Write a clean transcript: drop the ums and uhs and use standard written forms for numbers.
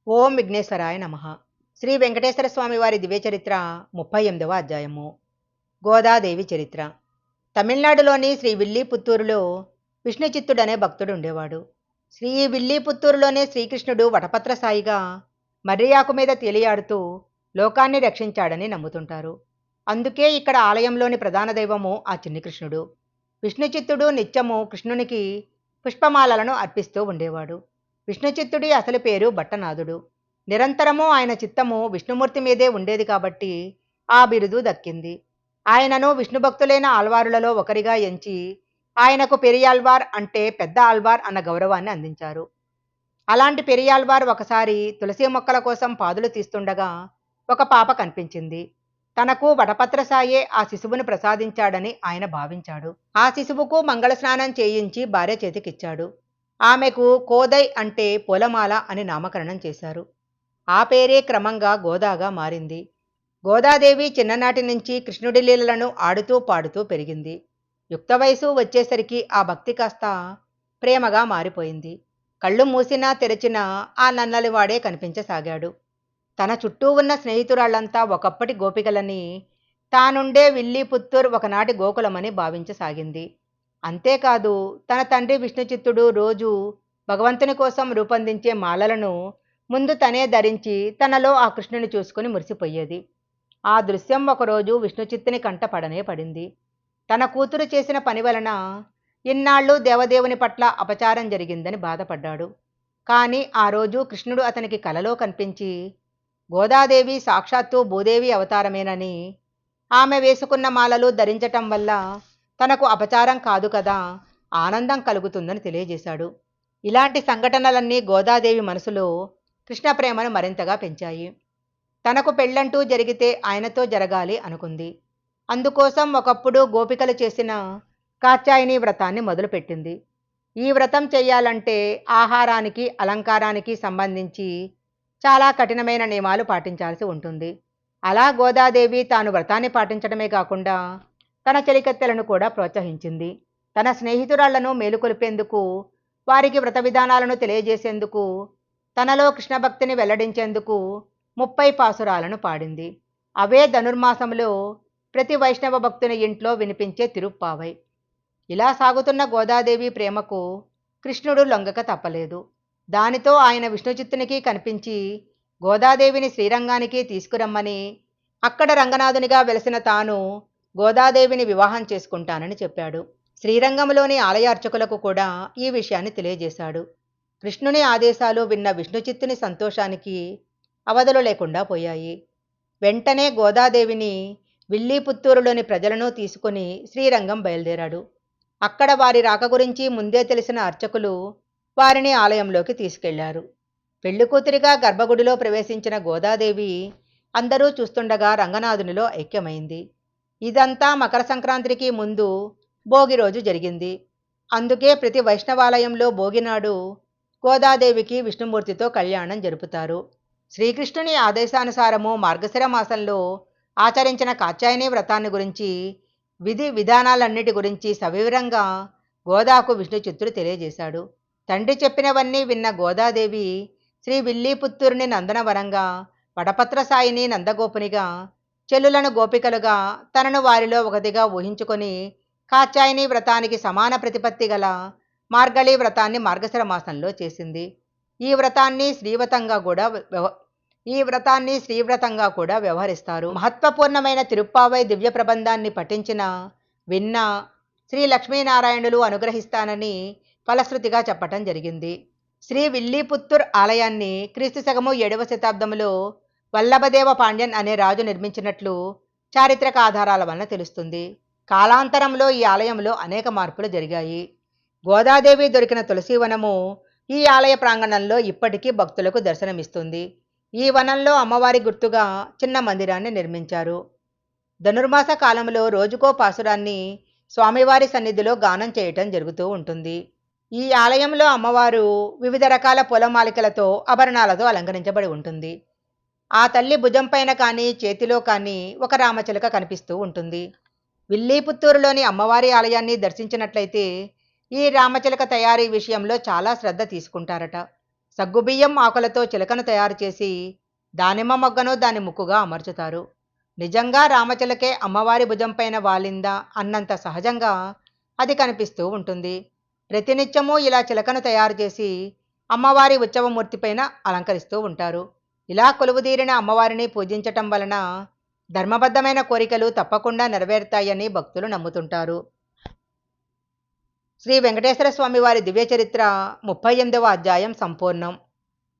ఓం విఘ్నేశ్వరాయ నమః. శ్రీ వెంకటేశ్వర స్వామి వారి దివ్య చరిత్ర 38వ అధ్యాయము. గోదాదేవి చరిత్ర. తమిళనాడులోని శ్రీ విల్లీపుత్తూరులో విష్ణుచిత్తుడనే భక్తుడు ఉండేవాడు. శ్రీ విల్లీపుత్తూరులోనే శ్రీకృష్ణుడు వటపత్ర సాయిగా మర్రియాకు మీద తేలియాడుతూ లోకాన్ని రక్షించాడని నమ్ముతుంటారు. అందుకే ఇక్కడ ఆలయంలోని ప్రధాన దైవము ఆ చిన్ని కృష్ణుడు. విష్ణుచిత్తుడు నిత్యము కృష్ణునికి పుష్పమాలలను అర్పిస్తూ ఉండేవాడు. విష్ణుచిత్తుడి అసలు పేరు భట్టనాథుడు. నిరంతరము ఆయన చిత్తము విష్ణుమూర్తి మీదే ఉండేది కాబట్టి ఆ బిరుదు దక్కింది. ఆయనను విష్ణుభక్తులైన ఆల్వారులలో ఒకరిగా ఎంచి ఆయనకు పెరియాల్వార్ అంటే పెద్ద ఆల్వార్ అన్న గౌరవాన్ని అందించారు. అలాంటి పెరియాల్వార్ ఒకసారి తులసి మొక్కల కోసం పాదులు తీస్తుండగా ఒక పాప కనిపించింది. తనకు వటపత్ర సాయే ఆ శిశువును ప్రసాదించాడని ఆయన భావించాడు. ఆ శిశువుకు మంగళ స్నానం చేయించి భార్య చేతికిచ్చాడు. ఆమెకు కోదై అంటే పూలమాల అని నామకరణం చేశారు. ఆ పేరే క్రమంగా గోదాగా మారింది. గోదాదేవి చిన్ననాటి నుంచి కృష్ణుడి లీలలను ఆడుతూ పాడుతూ పెరిగింది. యుక్త వయసు వచ్చేసరికి ఆ భక్తి కాస్త ప్రేమగా మారిపోయింది. కళ్ళు మూసినా తెరచినా ఆ నన్నలివాడే కనిపించసాగాడు. తన చుట్టూ ఉన్న స్నేహితురాళ్లంతా ఒకప్పటి గోపికలని, తానుండే విల్లీపుత్తూర్ ఒకనాటి గోకులమని భావించసాగింది. అంతేకాదు తన తండ్రి విష్ణుచిత్తుడు రోజు భగవంతుని కోసం రూపొందించే మాలలను ముందు తనే ధరించి తనలో ఆ కృష్ణుని చూసుకుని మురిసిపోయేది. ఆ దృశ్యం ఒకరోజు విష్ణుచిత్తుని కంట పడనే పడింది. తన కూతురు చేసిన పని వలన ఇన్నాళ్ళు దేవదేవుని పట్ల అపచారం జరిగిందని బాధపడ్డాడు. కానీ ఆ రోజు కృష్ణుడు అతనికి కలలో కనిపించి గోదాదేవి సాక్షాత్తు భూదేవి అవతారమేనని, ఆమె వేసుకున్న మాలలు ధరించటం వల్ల తనకు అపచారం కాదు కదా, ఆనందం కలుగుతుందని తెలియజేశాడు. ఇలాంటి సంఘటనలన్నీ గోదాదేవి మనసులో కృష్ణ ప్రేమను మరింతగా పెంచాయి. తనకు పెళ్ళంటూ జరిగితే ఆయనతో జరగాలి అనుకుంది. అందుకోసం ఒకప్పుడు గోపికలు చేసిన కాత్యాయని వ్రతాన్ని మొదలుపెట్టింది. ఈ వ్రతం చెయ్యాలంటే ఆహారానికి అలంకారానికి సంబంధించి చాలా కఠినమైన నియమాలు పాటించాల్సి ఉంటుంది. అలా గోదాదేవి తాను వ్రతాన్ని పాటించడమే కాకుండా తన చెలికత్తెలను కూడా ప్రోత్సహించింది. తన స్నేహితురాళ్లను మేలుకొల్పేందుకు, వారికి వ్రత విధానాలను తెలియజేసేందుకు, తనలో కృష్ణభక్తిని వెల్లడించేందుకు 30 పాసురాలను పాడింది. అవే ధనుర్మాసంలో ప్రతి వైష్ణవ భక్తుని ఇంట్లో వినిపించే తిరుప్పావై. ఇలా సాగుతున్న గోదాదేవి ప్రేమకు కృష్ణుడు లొంగక తప్పలేదు. దానితో ఆయన విష్ణుచిత్తునికి కనిపించి గోదాదేవిని శ్రీరంగానికి తీసుకురమ్మని, అక్కడ రంగనాథునిగా వెలసిన తాను గోదాదేవిని వివాహం చేసుకుంటానని చెప్పాడు. శ్రీరంగంలోని ఆలయ అర్చకులకు కూడా ఈ విషయాన్ని తెలియజేశాడు. కృష్ణుని ఆదేశాలు విన్న విష్ణుచిత్తుని సంతోషానికి అవధులు లేకుండా పోయాయి. వెంటనే గోదాదేవిని విల్లీపుత్తూరులోని ప్రజలను తీసుకుని శ్రీరంగం బయలుదేరాడు. అక్కడ వారి రాక గురించి ముందే తెలిసిన అర్చకులు వారిని ఆలయంలోకి తీసుకెళ్లారు. పెళ్లికూతురిగా గర్భగుడిలో ప్రవేశించిన గోదాదేవి అందరూ చూస్తుండగా రంగనాథునిలో ఐక్యమైంది. ఇదంతా మకర సంక్రాంతికి ముందు భోగి రోజు జరిగింది. అందుకే ప్రతి వైష్ణవాలయంలో భోగినాడు గోదాదేవికి విష్ణుమూర్తితో కళ్యాణం జరుపుతారు. శ్రీకృష్ణుని ఆదేశానుసారము మార్గశిర మాసంలో ఆచరించిన కాత్యాయని వ్రతాన్ని గురించి, విధి విధానాలన్నిటి గురించి సవివరంగా గోదాకు విష్ణుచిత్తుడు తెలియజేశాడు. తండ్రి చెప్పినవన్నీ విన్న గోదాదేవి శ్రీ విల్లీపుత్తూరుని నందనవనంగా, వటపత్ర సాయిని నందగోపునిగా, చెల్లులను గోపికలుగా తనను వారిలో ఒకటిగా ఊహించుకొని కాత్యాయని వ్రతానికి సమాన ప్రతిపత్తి గల మార్గళి వ్రతాన్ని మార్గశిర మాసంలో చేసింది. ఈ వ్రతాన్ని శ్రీవ్రతంగా కూడా వ్యవహరిస్తారు. మహత్వపూర్ణమైన తిరుప్పావై దివ్య ప్రబంధాన్ని పఠించిన, విన్నా శ్రీ లక్ష్మీనారాయణులు అనుగ్రహిస్తానని ఫలశ్రుతిగా చెప్పటం జరిగింది. శ్రీ విల్లీపుత్తూర్ ఆలయాన్ని క్రీస్తు శకము 7వ శతాబ్దంలో వల్లభదేవ పాండ్యన్ అనే రాజు నిర్మించినట్లు చారిత్రక ఆధారాల వలన తెలుస్తుంది. కాలాంతరంలో ఈ ఆలయంలో అనేక మార్పులు జరిగాయి. గోదాదేవి దొరికిన తులసీవనము ఈ ఆలయ ప్రాంగణంలో ఇప్పటికీ భక్తులకు దర్శనమిస్తుంది. ఈ వనంలో అమ్మవారి గుర్తుగా చిన్న మందిరాన్ని నిర్మించారు. ధనుర్మాస కాలంలో రోజుకో పాసురాన్ని స్వామివారి సన్నిధిలో గానం చేయటం జరుగుతూ ఉంటుంది. ఈ ఆలయంలో అమ్మవారు వివిధ రకాల పూలమాలికలతో ఆభరణాలతో అలంకరించబడి ఉంటుంది. ఆ తల్లి భుజం పైన కానీ చేతిలో కానీ ఒక రామచిలక కనిపిస్తూ ఉంటుంది. విల్లీపుత్తూరులోని అమ్మవారి ఆలయాన్ని దర్శించినట్లయితే ఈ రామచిలక తయారీ విషయంలో చాలా శ్రద్ధ తీసుకుంటారట. సగ్గుబియ్యం ఆకులతో చిలకను తయారు చేసి దానిమ్మ మొగ్గను దాని ముక్కుగా అమర్చుతారు. నిజంగా రామచిలకే అమ్మవారి భుజంపైన వాలిందా అన్నంత సహజంగా అది కనిపిస్తూ ఉంటుంది. ప్రతినిత్యము ఇలా చిలకను తయారు చేసి అమ్మవారి ఉత్సవమూర్తిపైన అలంకరిస్తూ ఉంటారు. ఇలా కొలువుదీరిన అమ్మవారిని పూజించటం వలన ధర్మబద్ధమైన కోరికలు తప్పకుండా నెరవేరుతాయని భక్తులు నమ్ముతుంటారు. శ్రీ వెంకటేశ్వర స్వామి వారి దివ్య చరిత్ర 38వ అధ్యాయం సంపూర్ణం.